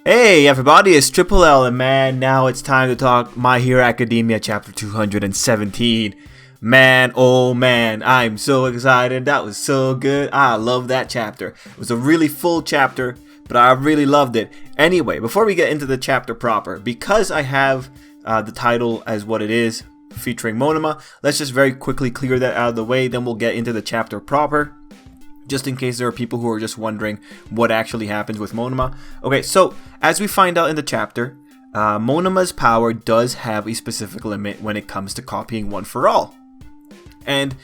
Hey everybody, it's Tripl-L, and man, now it's time to talk My Hero Academia chapter 217. Man, oh man, I'm so excited. That was so good. I love that chapter. It was a really full chapter, but I really loved it. Anyway, before we get into the chapter proper, because I have the title as what it is, featuring Monoma, let's just very quickly clear that out of the way, then we'll get into the chapter proper. Just in case there are people who are just wondering what actually happens with Monoma. Okay, so as we find out in the chapter, Monoma's power does have a specific limit when it comes to copying one for all. And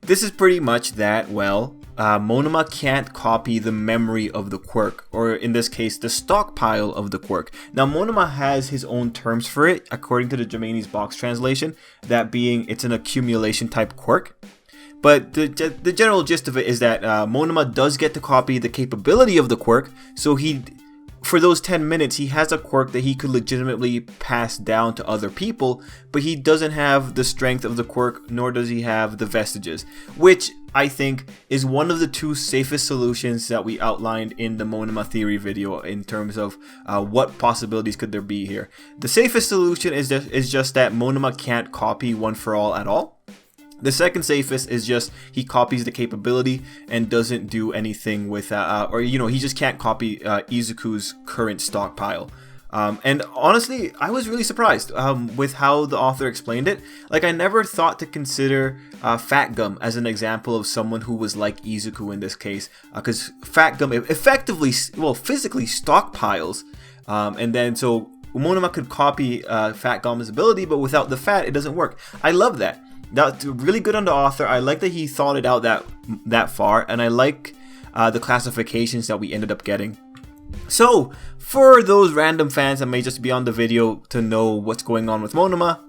this is pretty much that, well, Monoma can't copy the memory of the quirk, or in this case, the stockpile of the quirk. Now, Monoma has his own terms for it, according to the Jemani's box translation, that being it's an accumulation type quirk. But the general gist of it is that Monoma does get to copy the capability of the quirk, so for those 10 minutes, he has a quirk that he could legitimately pass down to other people, but he doesn't have the strength of the quirk, nor does he have the vestiges, which I think is one of the two safest solutions that we outlined in the Monoma theory video in terms of what possibilities could there be here. The safest solution is just that Monoma can't copy one for all at all. The second safest is just he copies the capability and doesn't do anything with he just can't copy Izuku's current stockpile. And honestly, I was really surprised with how the author explained it. Like, I never thought to consider Fat Gum as an example of someone who was like Izuku in this case, because Fat Gum effectively, physically stockpiles, and then so Monoma could copy Fat Gum's ability, but without the fat, it doesn't work. I love that. That's really good on the author. I like that he thought it out that far, and I like the classifications that we ended up getting. So, for those random fans that may just be on the video to know what's going on with Monoma,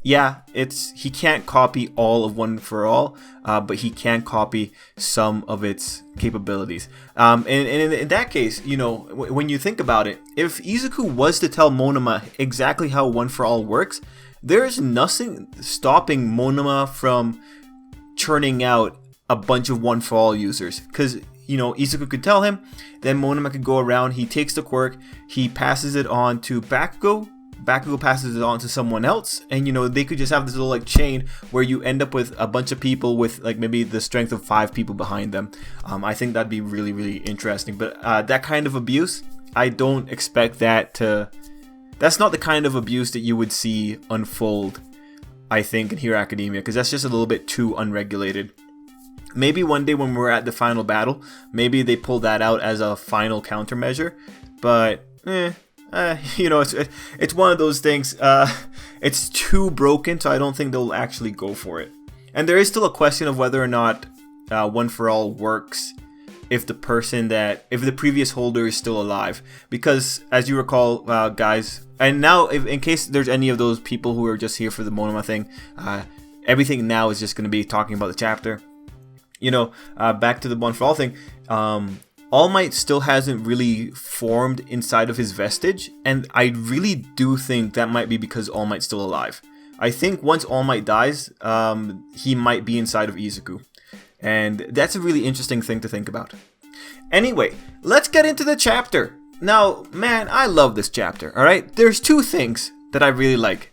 yeah, he can't copy all of one for all, but he can copy some of its capabilities. And in that case, when you think about it, if Izuku was to tell Monoma exactly how one for all works, there's nothing stopping Monoma from churning out a bunch of one for all users, because Izuku could tell him, then Monoma could go around, he takes the quirk, he passes it on to Bakugo passes it on to someone else, and they could just have this little chain where you end up with a bunch of people with maybe the strength of 5 people behind them. I think that'd be really, really interesting, but that kind of abuse, I don't expect that's not the kind of abuse that you would see unfold, I think, in Hero Academia, because that's just a little bit too unregulated. Maybe one day when we're at the final battle, maybe they pull that out as a final countermeasure, but it's one of those things. It's too broken, so I don't think they'll actually go for it. And there is still a question of whether or not one for all works if the previous holder is still alive, because as you recall, guys, and now in case there's any of those people who are just here for the Monoma thing, everything now is just going to be talking about the chapter. Back to the one for all thing. All Might still hasn't really formed inside of his vestige, and I really do think that might be because All Might's still alive. I think once All Might dies, he might be inside of Izuku. And that's a really interesting thing to think about. Anyway, let's get into the chapter. Now, man, I love this chapter, alright? There's two things that I really like,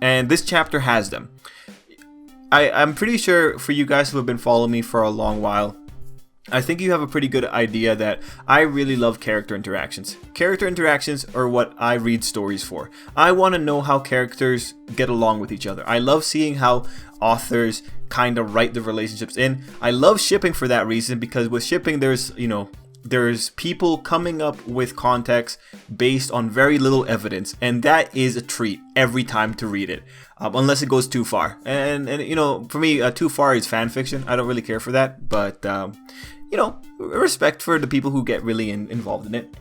and this chapter has them. I'm pretty sure for you guys who have been following me for a long while, I think you have a pretty good idea that I really love character interactions. Character interactions are what I read stories for. I want to know how characters get along with each other. I love seeing how authors kind of write the relationships in. I love shipping for that reason, because with shipping there's people coming up with context based on very little evidence, and that is a treat every time to read it, unless it goes too far. And for me, too far is fan fiction. I don't really care for that, but respect for the people who get really involved in it.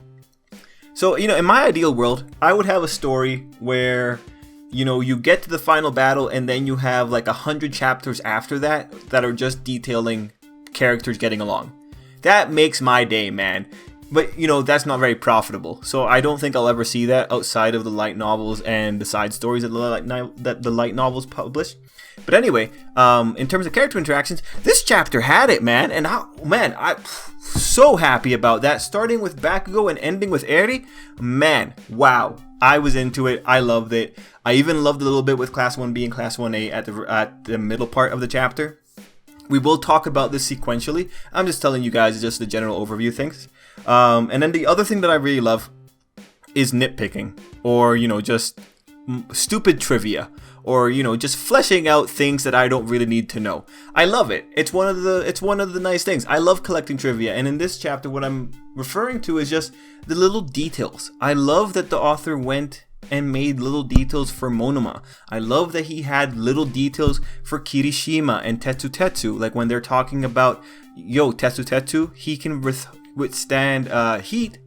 So in my ideal world, I would have a story where you get to the final battle, and then you have 100 chapters after that are just detailing characters getting along. That makes my day, man. But, you know, that's not very profitable. So I don't think I'll ever see that outside of the light novels and the side stories that the light novels publish. But anyway, in terms of character interactions, this chapter had it, man. And I'm so happy about that. Starting with Bakugo and ending with Eri. Man, wow. I was into it. I loved it. I even loved a little bit with Class 1B and Class 1A at the middle part of the chapter. We will talk about this sequentially. I'm just telling you guys just the general overview things. And then the other thing that I really love is nitpicking, or, you know, just stupid trivia, or, you know, just fleshing out things that I don't really need to know. I love it. It's one of the nice things. I love collecting trivia, and in this chapter what I'm referring to is just the little details. I love that the author went and made little details for Monoma. I love that he had little details for Kirishima and Tetsu, like when they're talking about, yo, Tetsu, he can withstand heat,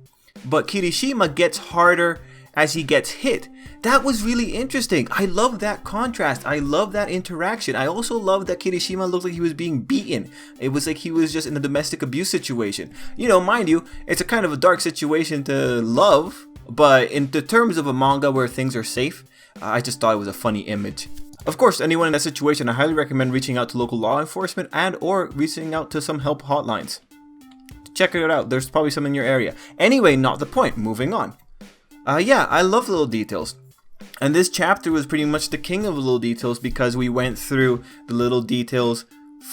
but Kirishima gets harder as he gets hit. That was really interesting. I love that contrast. I love that interaction. I also love that Kirishima looked like he was being beaten. It was like he was just in a domestic abuse situation. You know, mind you, it's a kind of a dark situation to love, but in the terms of a manga where things are safe, I just thought it was a funny image. Of course, anyone in that situation, I highly recommend reaching out to local law enforcement and or reaching out to some help hotlines. Check it out. There's probably some in your area. Anyway, not the point. Moving on. Yeah, I love little details. And this chapter was pretty much the king of little details because we went through the little details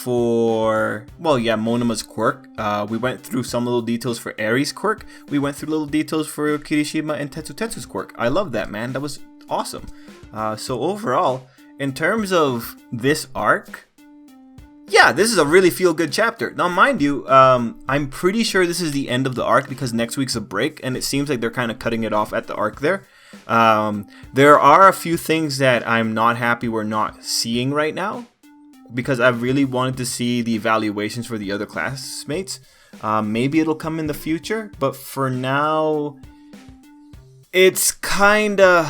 for, well, yeah, Monoma's quirk. We went through some little details for Eri's quirk. We went through little details for Kirishima and Tetsu's quirk. I love that, man. That was awesome. So overall, in terms of this arc, yeah, this is a really feel-good chapter. Now, mind you, I'm pretty sure this is the end of the arc because next week's a break, and it seems like they're kind of cutting it off at the arc there. There are a few things that I'm not happy we're not seeing right now because I really wanted to see the evaluations for the other classmates. Maybe it'll come in the future, but for now, it's kind of...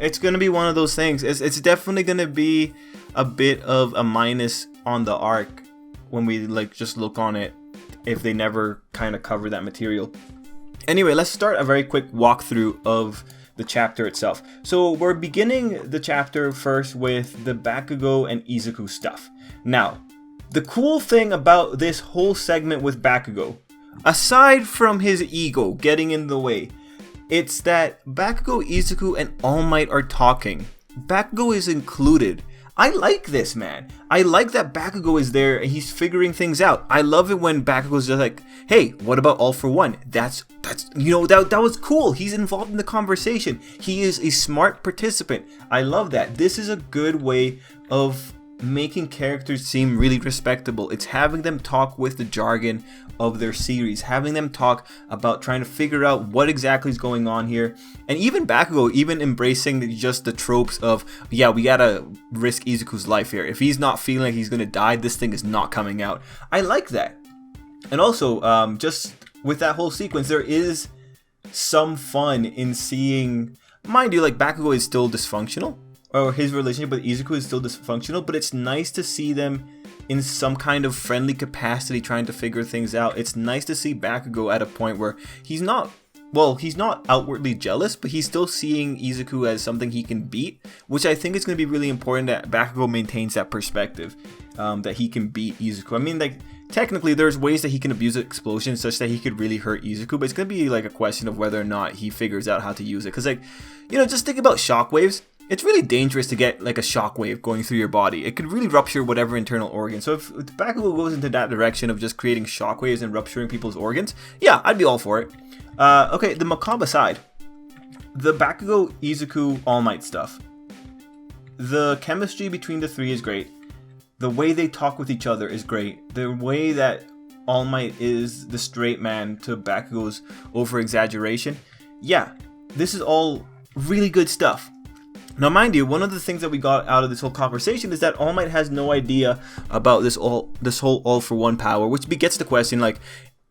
it's going to be one of those things. It's definitely going to be a bit of a minus on the arc when we like just look on it if they never kind of cover that material. Anyway, let's start a very quick walkthrough of the chapter itself. So we're beginning the chapter first with the Bakugo and Izuku stuff. Now, the cool thing about this whole segment with Bakugo, aside from his ego getting in the way, it's that Bakugo, Izuku, and All Might are talking. Bakugo is included. I like this, man. I like that Bakugo is there and he's figuring things out. I love it when Bakugo's just like, hey, what about All for One? That's you know, that was cool. He's involved in the conversation. He is a smart participant. I love that. This is a good way of making characters seem really respectable. It's having them talk with the jargon of their series, having them talk about trying to figure out what exactly is going on here, and even Bakugo even embracing just the tropes of, yeah, we gotta risk Izuku's life here. If he's not feeling like he's gonna die, this thing is not coming out. I like that. And also, just with that whole sequence, there is some fun in seeing, mind you, like Bakugo is still dysfunctional, or his relationship with Izuku is still dysfunctional, but it's nice to see them in some kind of friendly capacity trying to figure things out. It's nice to see Bakugo at a point where he's not outwardly jealous, but he's still seeing Izuku as something he can beat, which I think is going to be really important that Bakugo maintains that perspective, that he can beat Izuku. I mean, like, technically there's ways that he can abuse explosions such that he could really hurt Izuku, but it's going to be like a question of whether or not he figures out how to use it. Because, like, you know, just think about shockwaves. It's really dangerous to get like a shockwave going through your body. It could really rupture whatever internal organ. So if Bakugo goes into that direction of just creating shockwaves and rupturing people's organs, yeah, I'd be all for it. Okay, the macabre side. The Bakugo, Izuku, All Might stuff. The chemistry between the three is great. The way they talk with each other is great. The way that All Might is the straight man to Bakugo's over-exaggeration. Yeah, this is all really good stuff. Now, mind you, one of the things that we got out of this whole conversation is that All Might has no idea about this whole All for One power, which begets the question, like,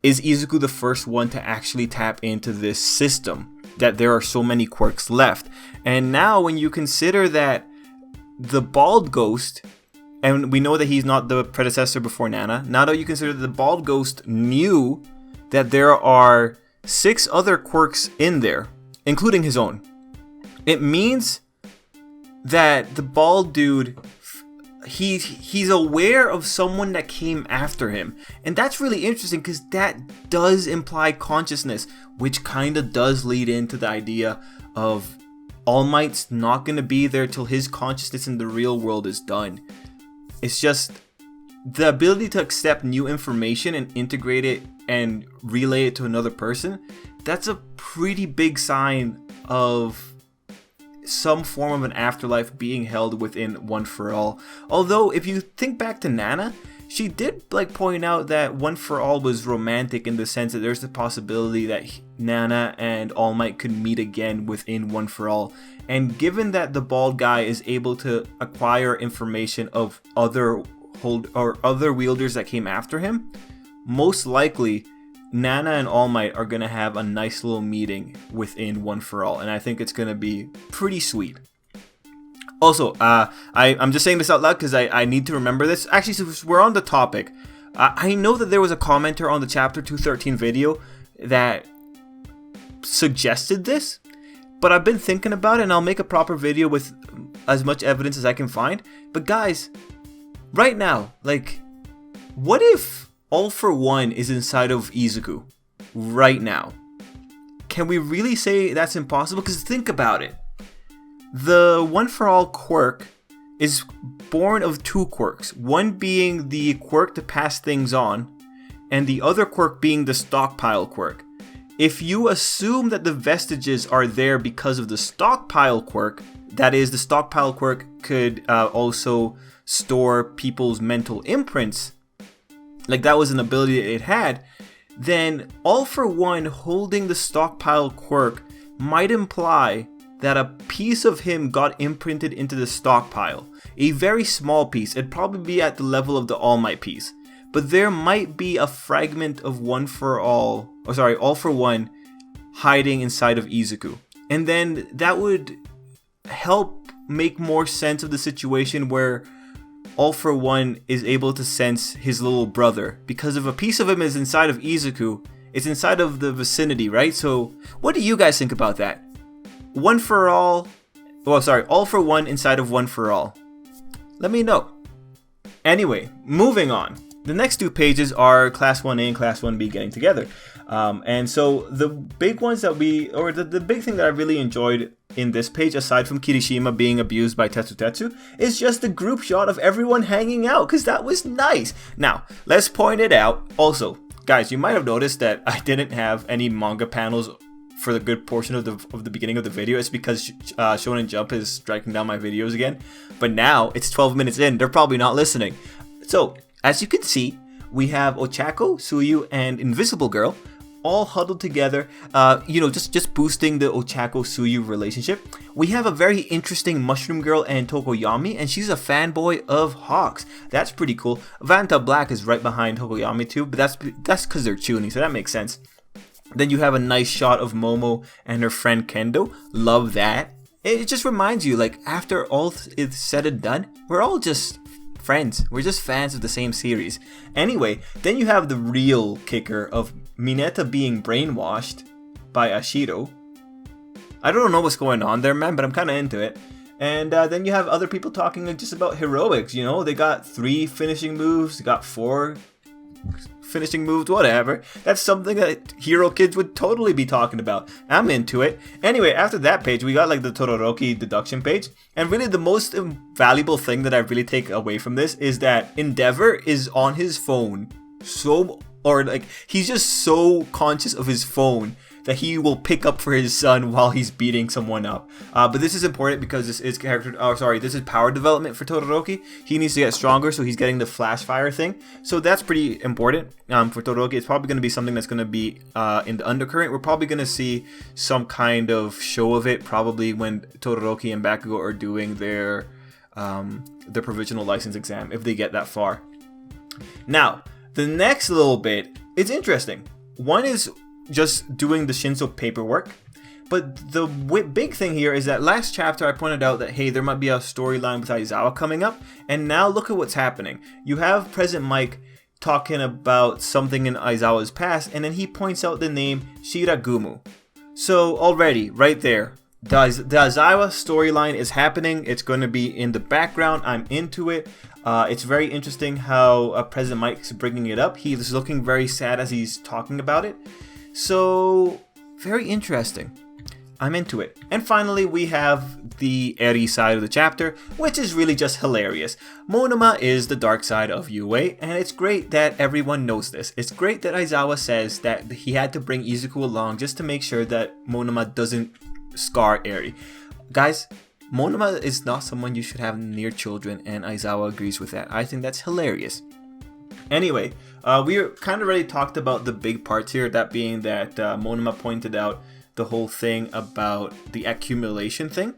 is Izuku the first one to actually tap into this system, that there are so many quirks left? And now, when you consider that the Bald Ghost, and we know that he's not the predecessor before Nana, now that you consider that the Bald Ghost knew that there are 6 other quirks in there, including his own. It means that the bald dude, he's aware of someone that came after him. And that's really interesting because that does imply consciousness, which kind of does lead into the idea of All Might's not going to be there till his consciousness in the real world is done. It's just the ability to accept new information and integrate it and relay it to another person. That's a pretty big sign of some form of an afterlife being held within One For All. Although, if you think back to Nana, she did point out that One For All was romantic in the sense that there's the possibility that Nana and All Might could meet again within One For All. And given that the bald guy is able to acquire information of other wielders that came after him, most likely Nana and All Might are going to have a nice little meeting within One For All, and I think it's going to be pretty sweet. Also, I'm just saying this out loud because I need to remember this. Actually, since we're on the topic, I know that there was a commenter on the Chapter 213 video that suggested this, but I've been thinking about it, and I'll make a proper video with as much evidence as I can find. But guys, right now, what if All For One is inside of Izuku right now? Can we really say that's impossible? Because think about it. The One For All quirk is born of 2 quirks. One being the quirk to pass things on, and the other quirk being the stockpile quirk. If you assume that the vestiges are there because of the stockpile quirk, that is, the stockpile quirk could also store people's mental imprints, that was an ability that it had, then All For One holding the stockpile quirk might imply that a piece of him got imprinted into the stockpile. A very small piece. It'd probably be at the level of the All Might piece. But there might be a fragment of All For One hiding inside of Izuku. And then that would help make more sense of the situation where All For One is able to sense his little brother, because if a piece of him is inside of Izuku, it's inside of the vicinity, right? So what do you guys think about that? All For One inside of One For All. Let me know. Anyway, moving on. The next 2 pages are Class 1A and Class 1B getting together. And so the big ones that the big thing that I really enjoyed in this page, aside from Kirishima being abused by Tetsu, is just the group shot of everyone hanging out, because that was nice. Now, let's point it out. Also, guys, you might have noticed that I didn't have any manga panels for the good portion of the beginning of the video. It's because Shonen Jump is striking down my videos again. But now, it's 12 minutes in, they're probably not listening. So, as you can see, we have Ochako, Suyu, and Invisible Girl all huddled together, just boosting the Ochako-Suyu relationship. We have a very interesting Mushroom Girl and Tokoyami, and she's a fanboy of Hawks. That's pretty cool. Vanta Black is right behind Tokoyami too, but that's because they're tuning, so that makes sense. Then you have a nice shot of Momo and her friend Kendo. Love that. It just reminds you, after all is said and done, we're all just friends. We're just fans of the same series. Anyway, then you have the real kicker of Mineta being brainwashed by Ashido. I don't know what's going on there, man, but I'm kind of into it. And then you have other people talking just about heroics. They got 3 finishing moves, they got 4 finishing moves, whatever. That's something that hero kids would totally be talking about. I'm into it. Anyway, after that page, we got the Todoroki deduction page. And really the most valuable thing that I really take away from this is that Endeavor is on his phone. He's just so conscious of his phone that he will pick up for his son while he's beating someone up. But this is important because this is this is power development for Todoroki. He needs to get stronger, so he's getting the flash fire thing. So that's pretty important for Todoroki. It's probably going to be something that's going to be in the undercurrent. We're probably going to see some kind of show of it, probably when Todoroki and Bakugo are doing their provisional license exam, if they get that far. Now, the next little bit is interesting. One is just doing the Shinso paperwork. But the big thing here is that last chapter I pointed out that, hey, there might be a storyline with Aizawa coming up. And now look at what's happening. You have President Mike talking about something in Aizawa's past, and then he points out the name Shiragumu. So already, right there, the Aizawa storyline is happening. It's going to be in the background. I'm into it. It's very interesting how President Mike's bringing it up. He's looking very sad as he's talking about it. So, very interesting. I'm into it. And finally, we have the Eri side of the chapter, which is really just hilarious. Monoma is the dark side of UA, and it's great that everyone knows this. It's great that Aizawa says that he had to bring Izuku along just to make sure that Monoma doesn't scar Eri. Guys, Monoma is not someone you should have near children, and Aizawa agrees with that. I think that's hilarious. Anyway, we kind of already talked about the big parts here, that being that Monoma pointed out the whole thing about the accumulation thing.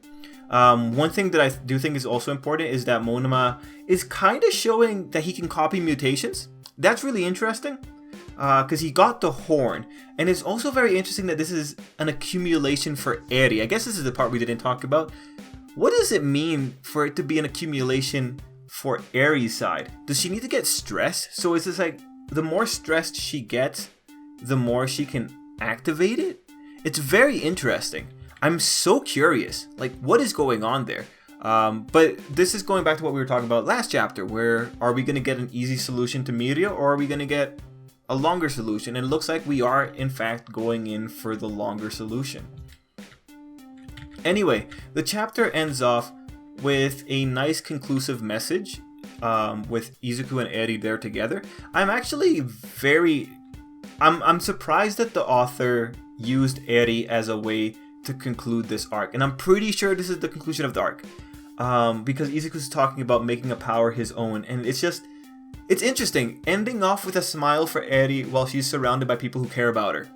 One thing that I do think is also important is that Monoma is kind of showing that he can copy mutations. That's really interesting because he got the horn, and it's also very interesting that this is an accumulation for Eri. I guess this is the part we didn't talk about. What does it mean for it to be an accumulation for Eri's side? Does she need to get stressed? So is this like the more stressed she gets, the more she can activate it? It's very interesting. I'm so curious, like what is going on there? But this is going back to what we were talking about last chapter, where are we going to get an easy solution to media, or are we going to get a longer solution? And it looks like we are in fact going in for the longer solution. Anyway, the chapter ends off with a nice conclusive message with Izuku and Eri there together. I'm actually I'm surprised that the author used Eri as a way to conclude this arc, and I'm pretty sure this is the conclusion of the arc, because Izuku's talking about making a power his own, and it's interesting, ending off with a smile for Eri while she's surrounded by people who care about her.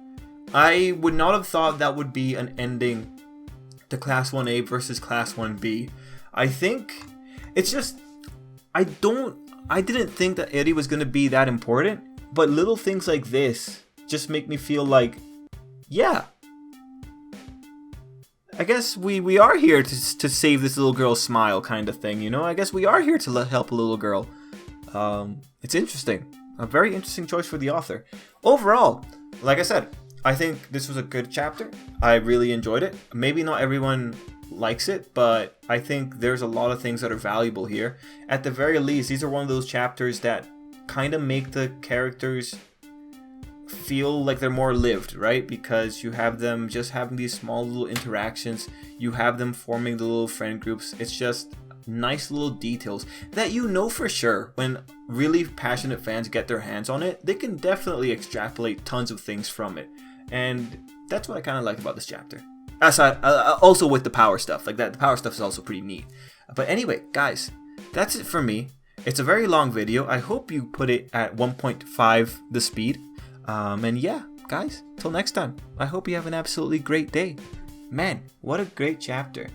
I would not have thought that would be an ending to Class 1A versus Class 1B. I think it's just, I didn't think that Eri was going to be that important, but little things like this just make me feel like, yeah, I guess we are here to save this little girl's smile, kind of thing, you know? I guess we are here to help a little girl. It's interesting. A very interesting choice for the author. Overall, like I said, I think this was a good chapter. I really enjoyed it. Maybe not everyone likes it, but I think there's a lot of things that are valuable here. At the very least, these are one of those chapters that kind of make the characters feel like they're more lived, right? Because you have them just having these small little interactions, you have them forming the little friend groups. It's just nice little details that you know for sure when really passionate fans get their hands on it, they can definitely extrapolate tons of things from it. And that's what I kind of like about this chapter. Aside, also with the power stuff, like that, the power stuff is also pretty neat. But anyway, guys, that's it for me. It's a very long video. I hope you put it at 1.5 the speed. And yeah, guys, till next time, I hope you have an absolutely great day. Man, what a great chapter.